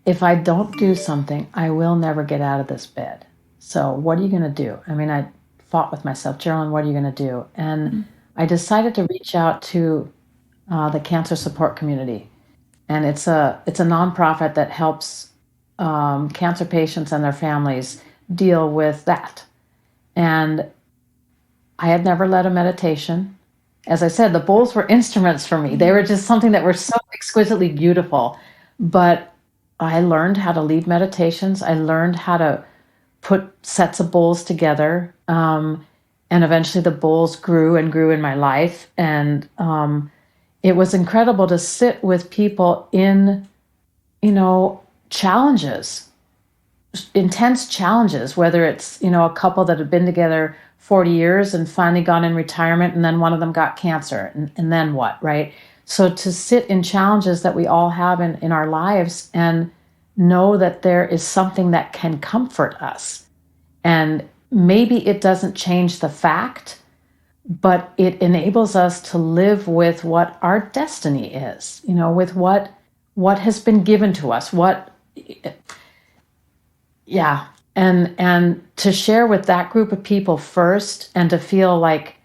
if I don't do something, I will never get out of this bed. So what are you going to do? I mean, I fought with myself, Jeralyn, what are you going to do? And I decided to reach out to the cancer support community. And it's a nonprofit that helps cancer patients and their families deal with that. And I had never led a meditation. As I said, the bowls were instruments for me. They were just something that were so exquisitely beautiful. But I learned how to lead meditations. I learned how to put sets of bowls together. And eventually the bowls grew and grew in my life. And it was incredible to sit with people in, challenges, intense challenges, whether it's, a couple that had been together 40 years and finally gone in retirement, and then one of them got cancer, and then what, right? So to sit in challenges that we all have in our lives and know that there is something that can comfort us. And maybe it doesn't change the fact, but it enables us to live with what our destiny is, with what has been given to us, and to share with that group of people first, and to feel like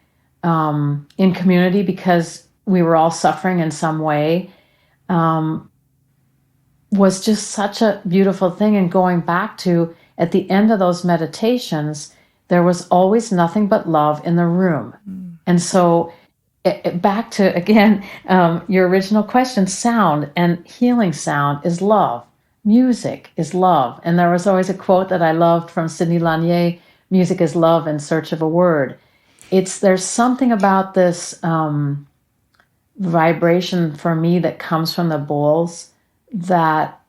in community, because we were all suffering in some way, was just such a beautiful thing. And going back to, at the end of those meditations, there was always nothing but love in the room. And so back to, again, your original question, sound and healing sound is love. Music is love. And there was always a quote that I loved from Sidney Lanier: music is love in search of a word. There's something about this vibration for me that comes from the bowls that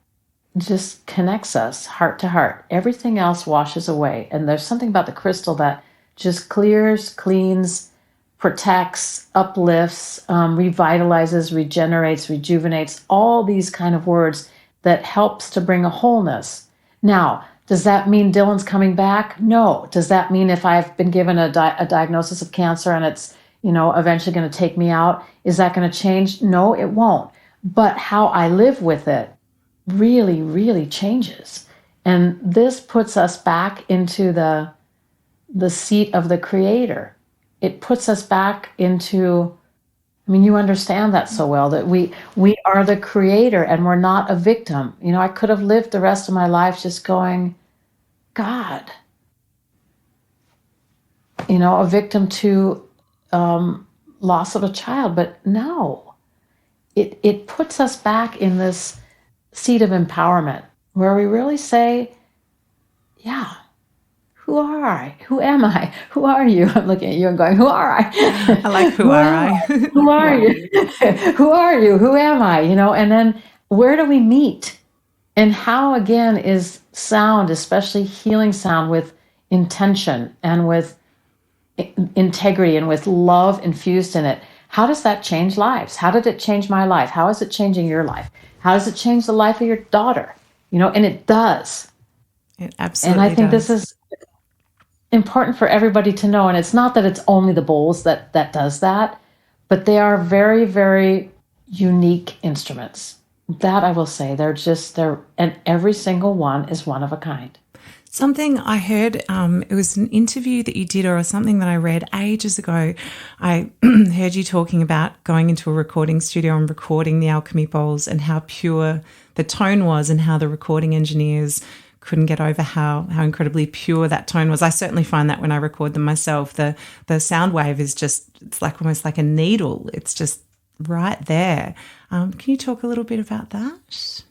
just connects us heart to heart. Everything else washes away. And there's something about the crystal that just clears, cleans, protects, uplifts, revitalizes, regenerates, rejuvenates, all these kind of words that helps to bring a wholeness. Now, does that mean Dylan's coming back? No. Does that mean if I've been given a diagnosis of cancer and it's, eventually going to take me out, is that going to change? No, it won't. But how I live with it really, really changes. And this puts us back into the seat of the creator. It puts us back into, you understand that so well, that we are the creator and we're not a victim. I could have lived the rest of my life just going, God, a victim to loss of a child. But no, it puts us back in this seat of empowerment where we really say, yeah, who are I? Who am I? Who are you? I'm looking at you and going, who are I? I like, who are I? Who are you? Who are you? Who am I? And then where do we meet? And how, again, is sound, especially healing sound, with intention and with integrity and with love infused in it, how does that change lives? How did it change my life? How is it changing your life? How does it change the life of your daughter? And it does. It absolutely And I think does. this is important for everybody to know. And it's not that it's only the bowls that does that, but they are very, very unique instruments. That I will say, and every single one is one of a kind. Something I heard, it was an interview that you did or something that I read ages ago. I heard you talking about going into a recording studio and recording the Alchemy Bowls and how pure the tone was and how the recording engineers couldn't get over how incredibly pure that tone was. I certainly find that when I record them myself, the sound wave is just, it's like almost like a needle. It's just right there. Can you talk a little bit about that?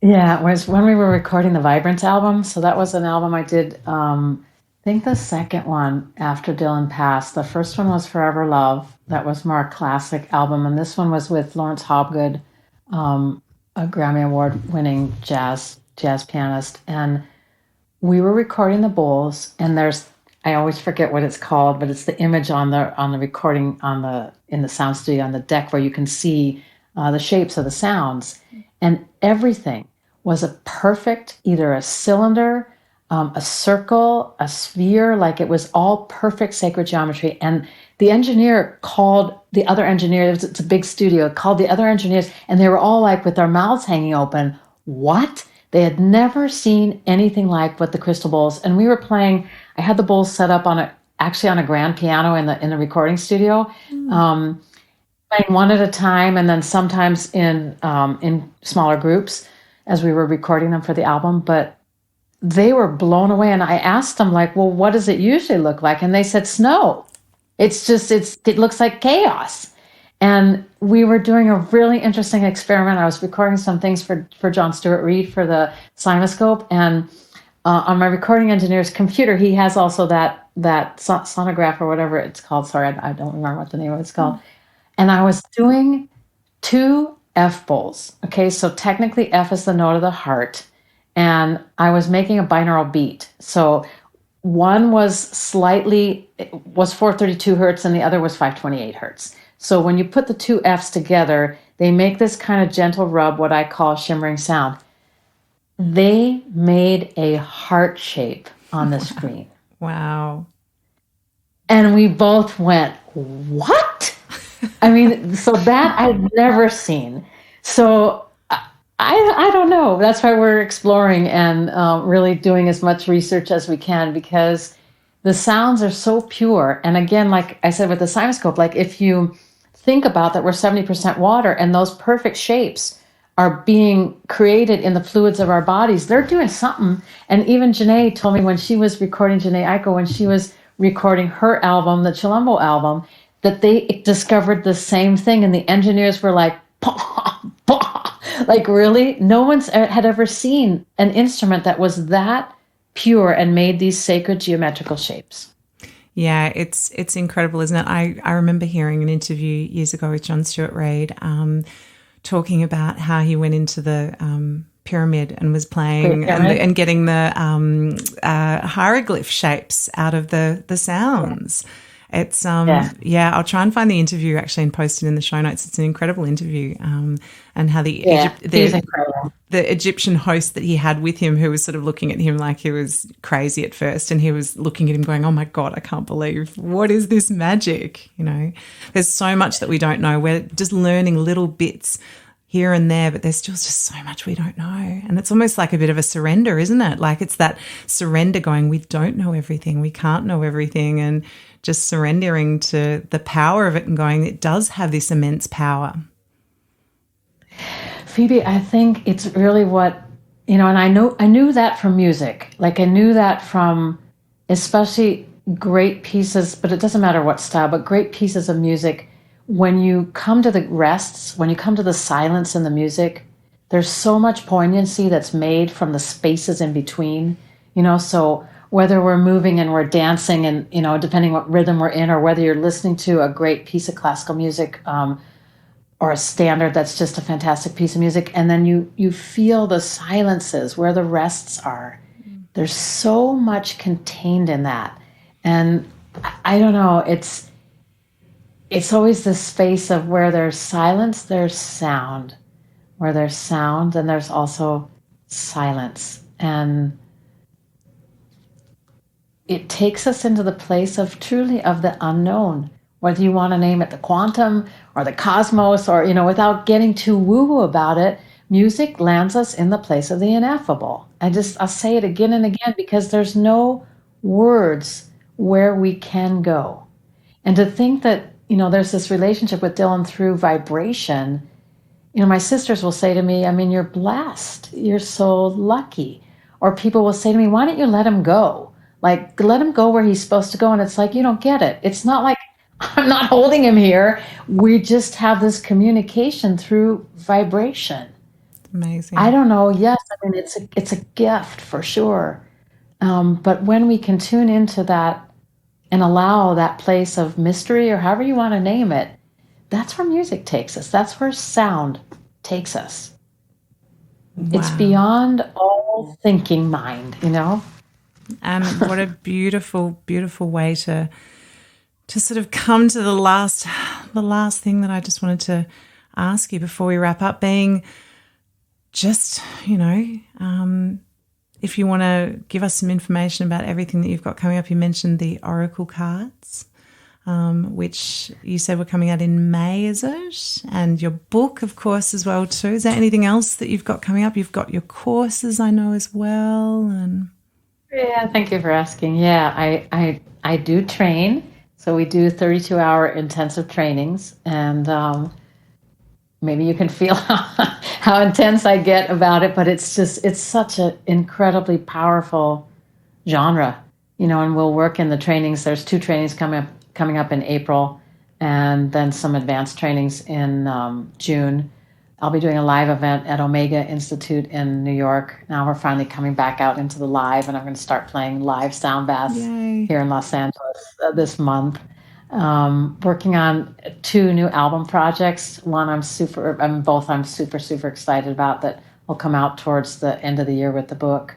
Yeah, it was when we were recording the Vibrance album. So that was an album I did, I think the second one after Dylan passed. The first one was Forever Love. That was more a classic album. And this one was with Lawrence Hobgood, a Grammy Award-winning jazz pianist. And we were recording the bowls, and I always forget what it's called, but it's the image on the recording in the sound studio on the deck where you can see the shapes of the sounds. And everything was a perfect, either a cylinder, a circle, a sphere, like it was all perfect sacred geometry. And the engineer called the other engineers, it's a big studio, called the other engineers, and they were all like with their mouths hanging open, what? They had never seen anything like what the crystal bowls. And we were playing, I had the bowls set up on a grand piano in the recording studio. Playing one at a time, and then sometimes in smaller groups as we were recording them for the album. But they were blown away, and I asked them, like, well, what does it usually look like? And they said, snow. It looks like chaos. And we were doing a really interesting experiment. I was recording some things for John Stewart Reed for the Cimoscope, and on my recording engineer's computer, he has also that sonograph or whatever it's called. Sorry, I don't remember what the name of it's called. And I was doing 2 F bowls. Okay, so technically F is the note of the heart. And I was making a binaural beat. So one was 432 hertz and the other was 528 hertz. So when you put the 2 Fs together, they make this kind of gentle rub, what I call shimmering sound. They made a heart shape on the screen. Wow. And we both went, what? I mean, so that I've never seen. So I don't know. That's why we're exploring and really doing as much research as we can, because the sounds are so pure. And again, like I said with the Simoscope, like if you think about that, we're 70% water, and those perfect shapes are being created in the fluids of our bodies. They're doing something. And even Janae told me when she was recording, Janae Aiko, when she was recording her album, the Chilumbo album, that they discovered the same thing. And the engineers were like, bah, bah. Like, really? No one's had ever seen an instrument that was that pure and made these sacred geometrical shapes. Yeah, it's incredible, isn't it? I remember hearing an interview years ago with John Stuart Reid talking about how he went into the pyramid and was playing and getting the hieroglyph shapes out of the sounds. It's I'll try and find the interview actually and post it in the show notes. It's an incredible interview, and how the Egyptian host that he had with him, who was sort of looking at him like he was crazy at first, and he was looking at him going, "Oh my God, I can't believe, what is this magic?" You know, there's so much that we don't know. We're just learning little bits here and there, but there's still just so much we don't know. And it's almost like a bit of a surrender, isn't it? Like it's that surrender going, we don't know everything, we can't know everything, and just surrendering to the power of it and going, it does have this immense power. Phoebe, I think it's really what, and I knew that from music. Like I knew that from especially great pieces, but it doesn't matter what style, but great pieces of music. When you come to the rests, when you come to the silence in the music, there's so much poignancy that's made from the spaces in between, so whether we're moving and we're dancing and, depending what rhythm we're in, or whether you're listening to a great piece of classical music or a standard that's just a fantastic piece of music, and then you feel the silences where the rests are. There's so much contained in that. And I don't know, it's always this space of where there's silence, there's sound. Where there's sound, then there's also silence. And it takes us into the place of truly of the unknown, whether you want to name it the quantum or the cosmos, or, without getting too woo-woo about it, music lands us in the place of the ineffable. I'll say it again and again, because there's no words where we can go. And to think that, there's this relationship with Dylan through vibration. My sisters will say to me, you're blessed. You're so lucky. Or people will say to me, why don't you let him go? Like, let him go where he's supposed to go. And it's like, you don't get it. It's not like I'm not holding him here. We just have this communication through vibration. Amazing. I don't know. Yes, it's a gift for sure. But when we can tune into that and allow that place of mystery, or however you want to name it, that's where music takes us. That's where sound takes us. Wow. It's beyond all thinking mind, And what a beautiful, beautiful way to sort of come to the last thing that I just wanted to ask you before we wrap up, being just, if you want to give us some information about everything that you've got coming up. You mentioned the Oracle cards, which you said were coming out in May, is it? And your book, of course, as well too. Is there anything else that you've got coming up? You've got your courses, I know, as well. And yeah, thank you for asking. Yeah, I do train. So we do 32-hour intensive trainings, and maybe you can feel how intense I get about it, but it's such an incredibly powerful genre, and we'll work in the trainings. There's 2 trainings coming up in April, and then some advanced trainings in June. I'll be doing a live event at Omega Institute in New York. Now we're finally coming back out into the live, and I'm going to start playing live sound baths here in Los Angeles this month. Working on 2 new album projects. One I'm super excited about, that will come out towards the end of the year with the book.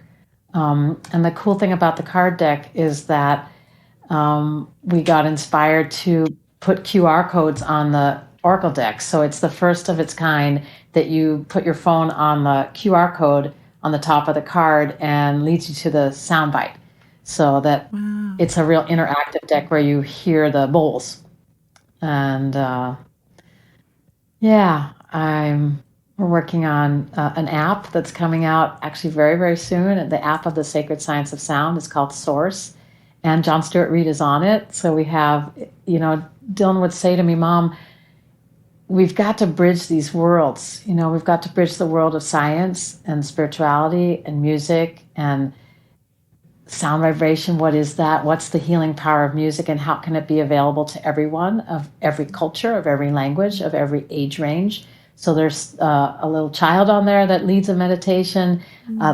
And the cool thing about the card deck is that we got inspired to put QR codes on the Oracle deck. So it's the first of its kind that you put your phone on the QR code on the top of the card and leads you to the soundbite. so that Wow. it's a real interactive deck where you hear the bowls. And we're working on an app that's coming out actually very, very soon. The app of the Sacred Science of Sound is called Source, and John Stewart Reed is on it. So we have, Dylan would say to me, Mom, we've got to bridge these worlds. We've got to bridge the world of science and spirituality and music and sound vibration. What is that? What's the healing power of music, and how can it be available to everyone, of every culture, of every language, of every age range? So there's a little child on there that leads a meditation.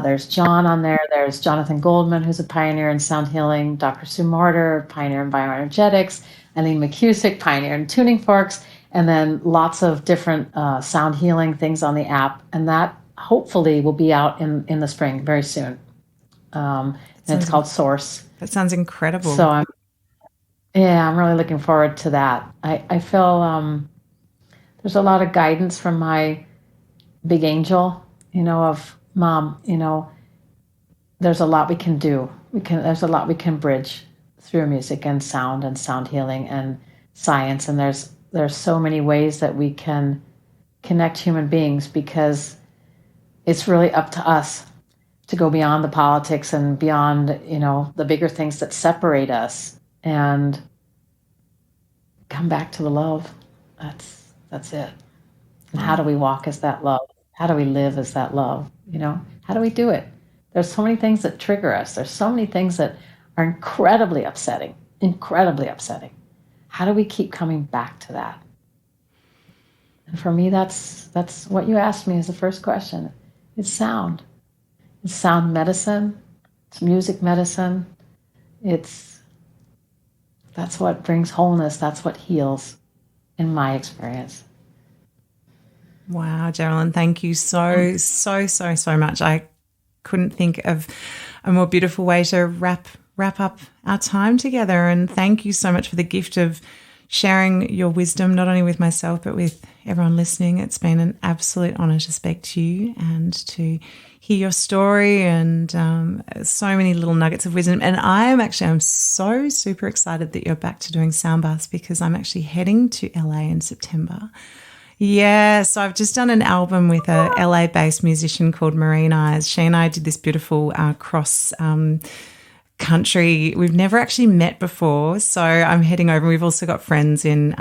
There's John on there. There's Jonathan Goldman, who's a pioneer in sound healing. Dr. Sue Mortar, pioneer in bioenergetics. Eileen McCusick, pioneer in tuning forks. And then lots of different sound healing things on the app. And that hopefully will be out in the spring very soon. And it's called Source. That sounds incredible. So I'm really looking forward to that. I feel there's a lot of guidance from my big angel, of Mom, there's a lot we can do. There's a lot we can bridge through music and sound healing and science. And there's so many ways that we can connect human beings, because it's really up to us to go beyond the politics and beyond, the bigger things that separate us, and come back to the love. That's it. And how do we walk as that love? How do we live as that love? How do we do it? There's so many things that trigger us. There's so many things that are incredibly upsetting. How do we keep coming back to that? And for me, that's what you asked me as the first question. It's sound. It's sound medicine. It's music medicine. That's what brings wholeness. That's what heals, in my experience. Wow, Jeralyn, thank you so much. I couldn't think of a more beautiful way to wrap up our time together. And thank you so much for the gift of sharing your wisdom, not only with myself, but with everyone listening. It's been an absolute honor to speak to you and to hear your story, and so many little nuggets of wisdom. And I'm so super excited that you're back to doing sound baths, because I'm actually heading to LA in September. Yeah, so I've just done an album with a LA-based musician called Marine Eyes. She and I did this beautiful cross country. We've never actually met before, so I'm heading over. We've also got friends in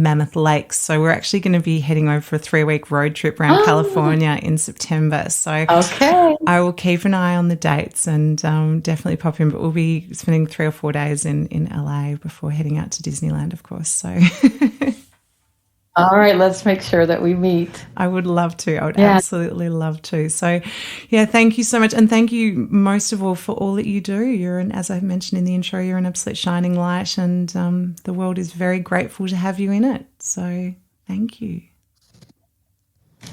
Mammoth Lakes, so we're actually going to be heading over for a 3-week road trip around California in September. So okay, I will keep an eye on the dates and definitely pop in. But we'll be spending 3 or 4 days in LA before heading out to Disneyland, of course. So. All right, let's make sure that we meet. I would love to. I would absolutely love to. So, thank you so much. And thank you most of all for all that you do. As I mentioned in the intro, you're an absolute shining light, and the world is very grateful to have you in it. So thank you.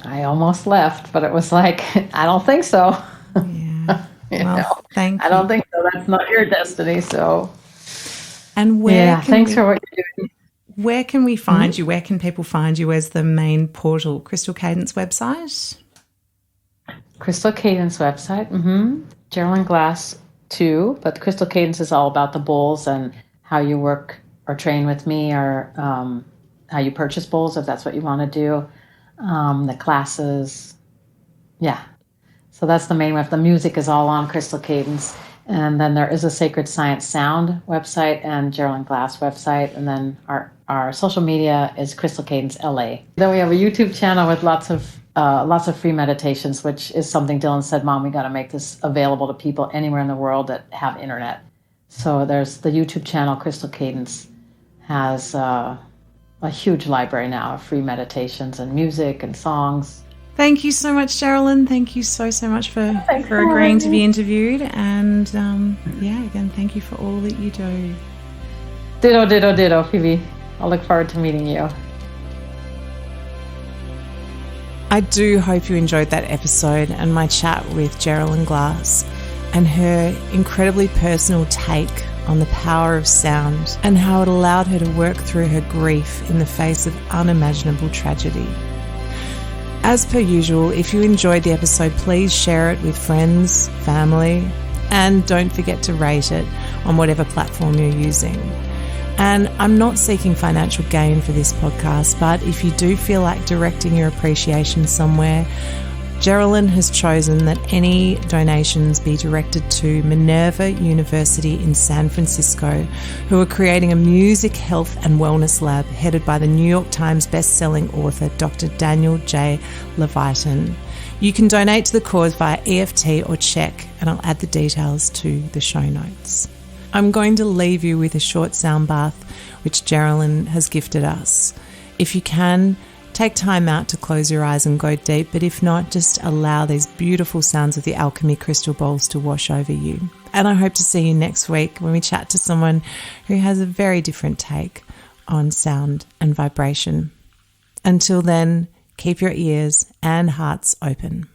I almost left, but it was like, I don't think so. Yeah. Thank you. I don't think so. That's not your destiny. So, and thanks for what you're doing. Where can we find you? Where can people find you as the main portal? Crystal Cadence website? Crystal Cadence website. Jeralyn Glass too, but Crystal Cadence is all about the bowls and how you work or train with me, or how you purchase bowls if that's what you want to do. The classes. Yeah. So that's the main web. The music is all on Crystal Cadence. And then there is a Sacred Science Sound website and Jeralyn Glass website. And then our social media is Crystal Cadence LA. Then we have a YouTube channel with lots of free meditations, which is something Dylan said, Mom, we got to make this available to people anywhere in the world that have internet. So there's the YouTube channel, Crystal Cadence, has a huge library now of free meditations and music and songs. Thank you so much, Jeralyn. Thank you so much for agreeing to be interviewed. And again, thank you for all that you do. Ditto, Phoebe. I'll look forward to meeting you. I do hope you enjoyed that episode and my chat with Jeralyn Glass and her incredibly personal take on the power of sound and how it allowed her to work through her grief in the face of unimaginable tragedy. As per usual, if you enjoyed the episode, please share it with friends, family, and don't forget to rate it on whatever platform you're using. And I'm not seeking financial gain for this podcast, but if you do feel like directing your appreciation somewhere, Jeralyn has chosen that any donations be directed to Minerva University in San Francisco, who are creating a music, health and wellness lab headed by the New York Times best-selling author Dr. Daniel J. Levitin. You can donate to the cause via EFT or check, and I'll add the details to the show notes. I'm going to leave you with a short sound bath, which Jeralyn has gifted us. If you can, take time out to close your eyes and go deep, but if not, just allow these beautiful sounds of the Alchemy Crystal Bowls to wash over you. And I hope to see you next week when we chat to someone who has a very different take on sound and vibration. Until then, keep your ears and hearts open.